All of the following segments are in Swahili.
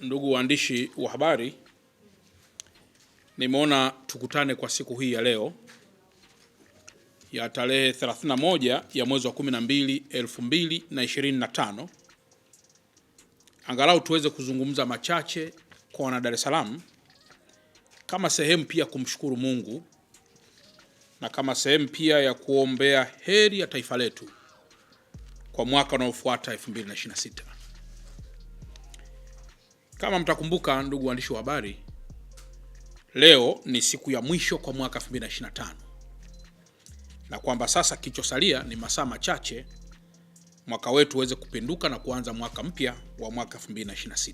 Ndugu waandishi wa habari, nimeona tukutane kwa siku hii ya leo ya tarehe 31 ya mwezi wa 12 2025, angalau tuweze kuzungumza machache kwa wana Dar es Salaam kama sehemu pia kumshukuru Mungu na kama sehemu pia ya kuombea heri ya taifa letu kwa mwaka unaofuata 2026. Kama mtakumbuka, ndugu waandishi wa habari, leo ni siku ya mwisho kwa mwaka 2025, na kwamba sasa kichosalia ni masaa machache mwaka wetu uweze kupinduka na kuanza mwaka mpya wa mwaka 2026.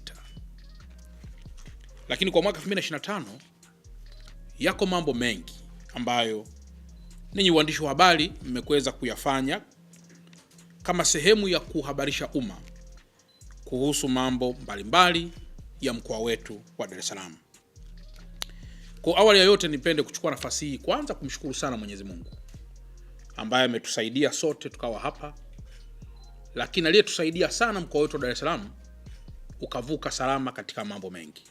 Lakini kwa mwaka 2025 yako mambo mengi ambayo ninyi waandishi wa habari mmeweza kuyafanya kama sehemu ya kuhabarisha umma kuhusu mambo mbalimbali ya mkoa wetu wa Dar es Salaam. Kwa awali ya yote, nipende kuchukua nafasi hii kwanza kumshukuru sana Mwenyezi Mungu ambaye ametusaidia sote tukawa hapa, lakini aliyetusaidia sana mkoa wetu wa Dar es Salaam ukavuka salama katika mambo mengi.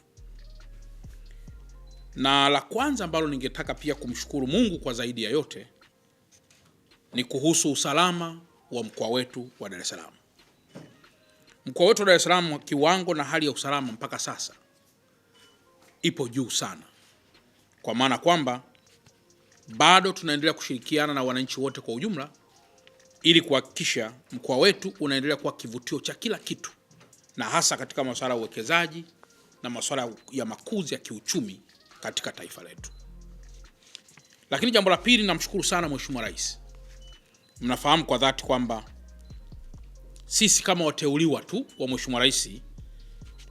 Na la kwanza ambalo ningetaka pia kumshukuru Mungu kwa zaidi ya yote ni kuhusu usalama wa mkoa wetu wa Dar es Salaam. Mkoa wetu wa Dar es Salaam, kiwango na hali ya usalama mpaka sasa ipo juu sana, kwa maana kwamba bado tunaendelea kushirikiana na wananchi wote kwa ujumla ili kuhakikisha mkoa wetu unaendelea kuwa kivutio cha kila kitu, na hasa katika masuala ya uwekezaji na masuala ya makuzi ya kiuchumi katika taifa letu. Lakini jambo la pili, namshukuru sana Mheshimiwa Rais. Mnafahamu kwa dhati kwamba sisi kama wateuliwa tu wa Mheshimiwa Rais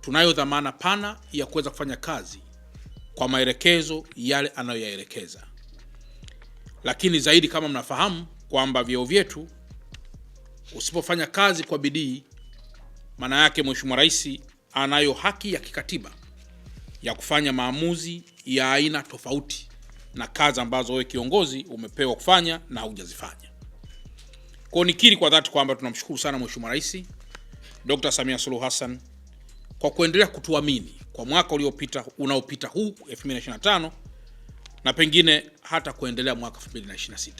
tunayo dhamana pana ya kuweza kufanya kazi kwa maelekezo yale anayoyaelekeza. Lakini zaidi, kama mnafahamu kwamba vyeo vyetu usipofanya kazi kwa bidii, maana yake Mheshimiwa Rais anayo haki ya kikatiba ya kufanya maamuzi ya aina tofauti na kazi ambazo wewe kiongozi umepewa kufanya na hujazifanya. Kwa nikiri kwa dhati kwamba tunamshukuru sana Mheshimiwa Rais Dr. Samia Suluhu Hassan kwa kuendelea kutuamini kwa mwaka unaopita huu 2025 na pengine hata kuendelea mwaka 2026.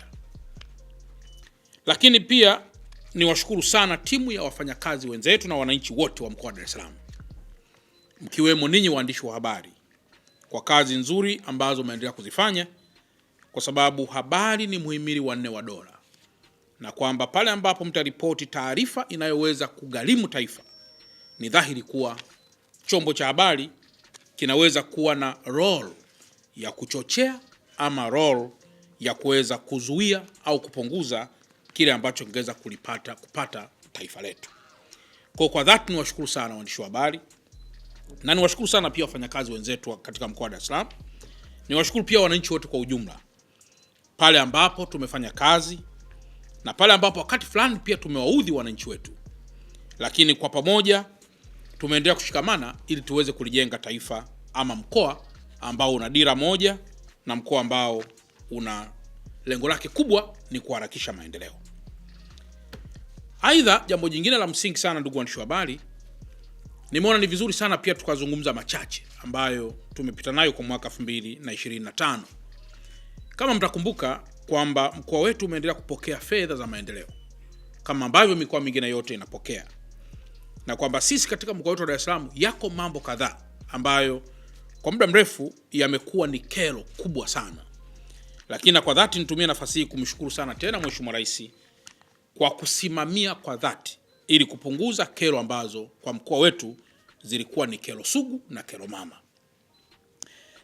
Lakini pia niwashukuru sana timu ya wafanyakazi wenzetu na wananchi wote wa mkoa wa Dar es Salaam, mkiwemo ninyi waandishi wa habari, kwa kazi nzuri ambazo mnaendelea kuzifanya, kwa sababu habari ni muhimili wa nne wa dola, na kwamba pale ambapo mtaripoti taarifa inayoweza kugharimu taifa, ni dhahiri kuwa chombo cha habari kinaweza kuwa na role ya kuchochea ama role ya kuweza kuzuia au kupunguza kile ambacho kingeweza kupata taifa letu. Kwa dhati niwashukuru sana waandishi wa habari, na niwashukuru sana pia wafanyakazi wenzetu katika mkoa wa Dar es Salaam. Niwashukuru pia wananchi wote kwa ujumla pale ambapo tumefanya kazi na pale ambapo wakati fulani pia tumewaudhi wananchi wetu, lakini kwa pamoja tumeendelea kushikamana ili tuweze kulijenga taifa ama mkoa ambao una dira moja na mkoa ambao una lengo lake kubwa ni kuharakisha maendeleo. Aidha, jambo jingine la msingi sana, ndugu waandishi wa habari, nimeona ni vizuri sana pia tukazungumza machache ambayo tumepita nayo kwa mwaka 2025. Kama mtakumbuka kwamba mkoa wetu umeendelea kupokea fedha za maendeleo kama ambavyo mikoa mingine yote inapokea, na kwamba sisi katika mkoa wetu wa Dar es Salaam yako mambo kadhaa ambayo kwa muda mrefu yamekuwa ni kero kubwa sana. Lakini kwa dhati nitumie nafasi hii kumshukuru sana tena Mheshimiwa Rais kwa kusimamia kwa dhati ili kupunguza kero ambazo kwa mkoa wetu zilikuwa ni kero sugu na kero mama.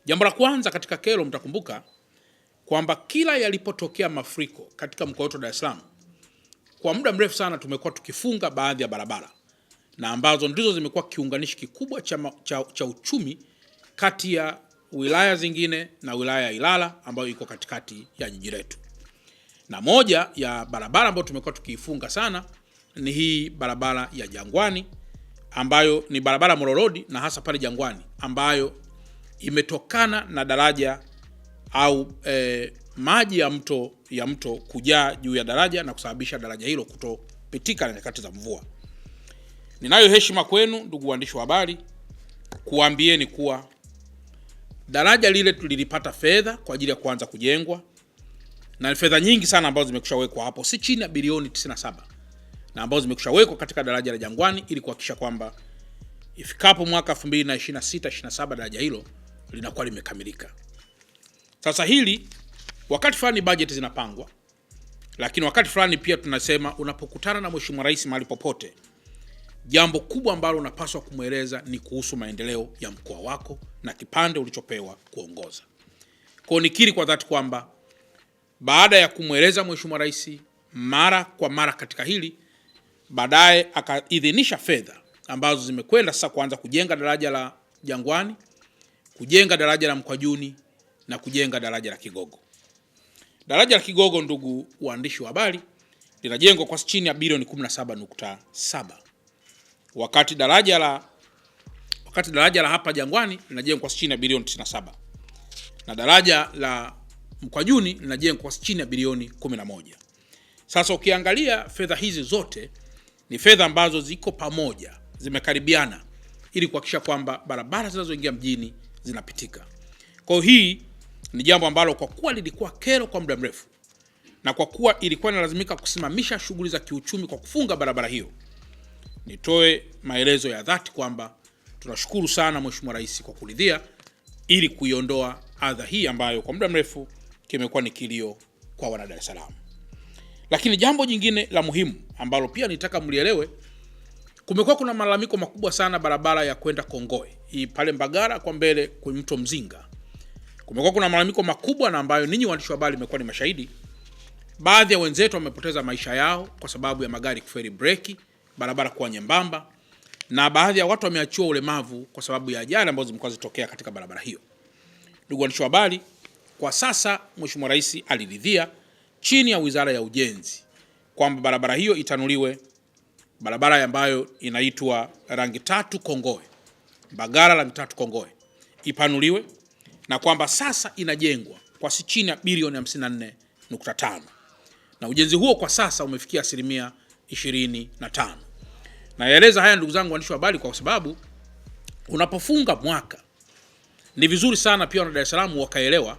Jambo la kwanza katika kero, mtakumbuka kwamba kila yalipotokea mafuriko katika mkoa wetu wa Dar es Salaam, kwa muda mrefu sana tumekuwa tukifunga baadhi ya barabara, na ambazo ndizo zimekuwa kiunganishi kikubwa cha uchumi kati ya wilaya zingine na wilaya ya Ilala ambayo iko katikati ya jiji letu. Na moja ya barabara ambayo tumekuwa tukiifunga sana ni hii barabara ya Jangwani, ambayo ni barabara Molo Road, na hasa pale Jangwani ambayo imetokana na daraja au maji ya mto kujaa juu ya daraja na kusababisha daraja hilo kutopitika na nyakati za mvua. Ninayo heshima kwenu ndugu waandishi wa habari kuambieni kuwa daraja lile tulilipata fedha kwa ajili ya kuanza kujengwa, na fedha nyingi sana ambazo zimekushawekwa hapo, si chini ya bilioni 97, na ambazo zimekushawekwa katika daraja la Jangwani ili kuhakikisha kwamba ifikapo mwaka 2026-27 daraja hilo linakuwa limekamilika. Sasa hili wakati fulani budget zinapangwa, lakini wakati fulani pia tunasema unapokutana na Mheshimiwa Rais mahali popote, jambo kubwa ambalo unapaswa kumweleza ni kuhusu maendeleo ya mkoa wako na kipande ulichopewa kuongoza. Kwa nikiri kwa dhati kwamba baada ya kumweleza Mheshimiwa Rais mara kwa mara katika hili, baadaye akaidhinisha fedha ambazo zimekwenda sasa kuanza kujenga daraja la Jangwani, kujenga daraja la Mkwajuni na kujenga daraja la Kigogo. Daraja la Kigogo, ndugu waandishi wa habari, linajengwa kwa chini ya bilioni 17.7. Wakati daraja la hapa Jangwani linajengwa kwa chini ya bilioni 97. Na daraja la Mkwajuni linajengwa kwa chini ya bilioni 11. Sasa ukiangalia fedha hizi zote ni fedha ambazo ziko pamoja, zimekaribiana ili kuhakikisha kwamba barabara zinazoingia mjini zinapitika. Kwa hii ni jambo ambalo kwa kuwa lilikuwa kero kwa muda mrefu, na kwa kuwa ilikuwa inalazimika kusimamisha shughuli za kiuchumi kwa kufunga barabara hiyo, nitoe maelezo ya dhati kwamba tunashukuru sana Mheshimiwa Rais kwa kuridhia ili kuiondoa adha hii ambayo kwa muda mrefu kimekuwa ni kilio kwa wana Dar es Salaam. Lakini jambo jingine la muhimu ambalo pia nitaka mlielewe, kumekuwa kuna malalamiko makubwa sana barabara ya kwenda Kongoe, hii pale Mbagara kwa mbele kwa mto Mzinga. Kumekuwa kuna malalamiko makubwa na ambayo ninyi waandishi wa habari mmekuwa ni mashahidi. Baadhi ya wenzetu wamepoteza maisha yao kwa sababu ya magari kufeli breki, barabara kuwa nyembamba, na baadhi ya watu wameachiwa ulemavu kwa sababu ya ajali ambazo zimekuwa zitokea katika barabara hiyo. Ndugu waandishi wa habari, kwa sasa Mheshimiwa Rais aliridhia chini ya Wizara ya Ujenzi kwamba barabara hiyo itanuliwe, barabara ambayo inaitwa Rangi 3 Kongoe, Mbagara Rangi 3 Kongoe ipanuliwe, na kwamba sasa inajengwa kwa si chini ya bilioni 54.5. Na ujenzi huo kwa sasa umefikia 25%. Naeleza haya ndugu zangu waandishi wa habari kwa sababu unapofunga mwaka ni vizuri sana pia wana Dar es Salaam wakaelewa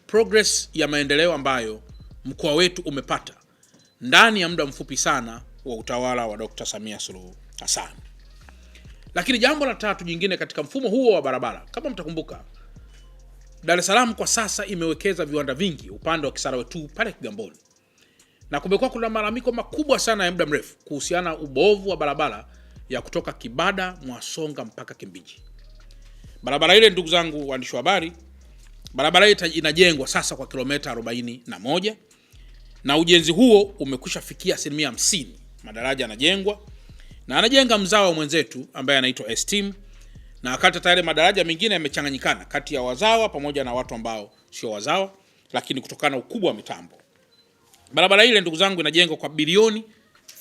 progress ya maendeleo ambayo mkoa wetu umepata ndani ya muda mfupi sana wa utawala wa Dr. Samia Suluhu Hassan. Lakini jambo la tatu jingine katika mfumo huo wa barabara, kama mtakumbuka, Dar es Salaam kwa sasa imewekeza viwanda vingi upande wa Kisarawe tu pale Kigamboni. Na kumekuwa kuna malalamiko makubwa sana ya muda mrefu kuhusiana na ubovu wa barabara ya kutoka Kibada, Mwasonga mpaka Kimbiji. Barabara ile ndugu zangu waandishi wa habari, barabara ile inajengwa sasa kwa kilomita 41, na ujenzi huo umekwisha fikia 50%. Madaraja yanajengwa na anajenga mzao mwenzetu ambaye anaitwa Esteem, na wakati tayari madaraja mengine yamechanganyikana kati ya wazawa pamoja na watu ambao sio wazawa, lakini kutokana na ukubwa wa mitambo. Barabara ile ndugu zangu inajengwa kwa bilioni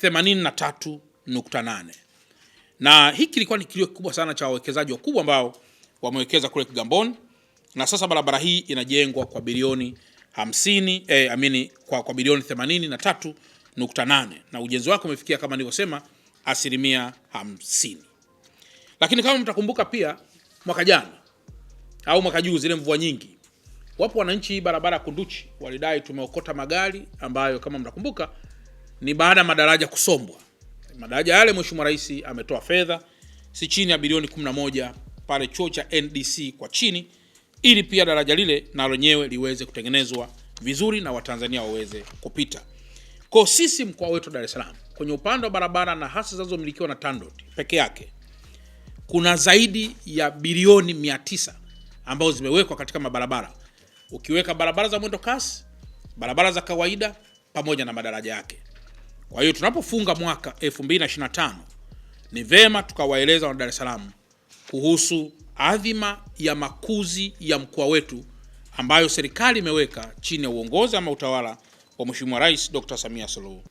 83.8. Na hiki kilikuwa ni kilio kikubwa sana cha wawekezaji wakubwa ambao wamewekeza kule Kigamboni, na sasa barabara hii inajengwa kwa bilioni 50 kwa bilioni 83.8, na ujenzi wake umefikia kama nilivyosema 50%. Lakini kama mtakumbuka pia mwaka jana au mwaka juu zile mvua nyingi, wapo wananchi barabara Kunduchi walidai tumeokota magari ambayo kama mtakumbuka ni baada ya madaraja kusombwa. Madaraja yale Mheshimiwa Rais ametoa fedha si chini ya bilioni 11 pale chuo cha NDC kwa chini, ili pia daraja lile na lenyewe liweze kutengenezwa vizuri na Watanzania waweze kupita. Kwa sisi mkoa wetu Dar es Salaam kwenye upande wa barabara na hasa zinazomilikiwa na TANROADS peke yake kuna zaidi ya bilioni 900 ambazo zimewekwa katika mabarabara, ukiweka barabara za mwendo kasi, barabara za kawaida pamoja na madaraja yake. Kwa hiyo tunapofunga mwaka 2025 ni vema tukawaeleza wana Dar es Salaam kuhusu adhima ya makuzi ya mkoa wetu ambayo serikali imeweka chini ya uongozi ama utawala wa Mheshimiwa Rais Dr. Samia Suluhu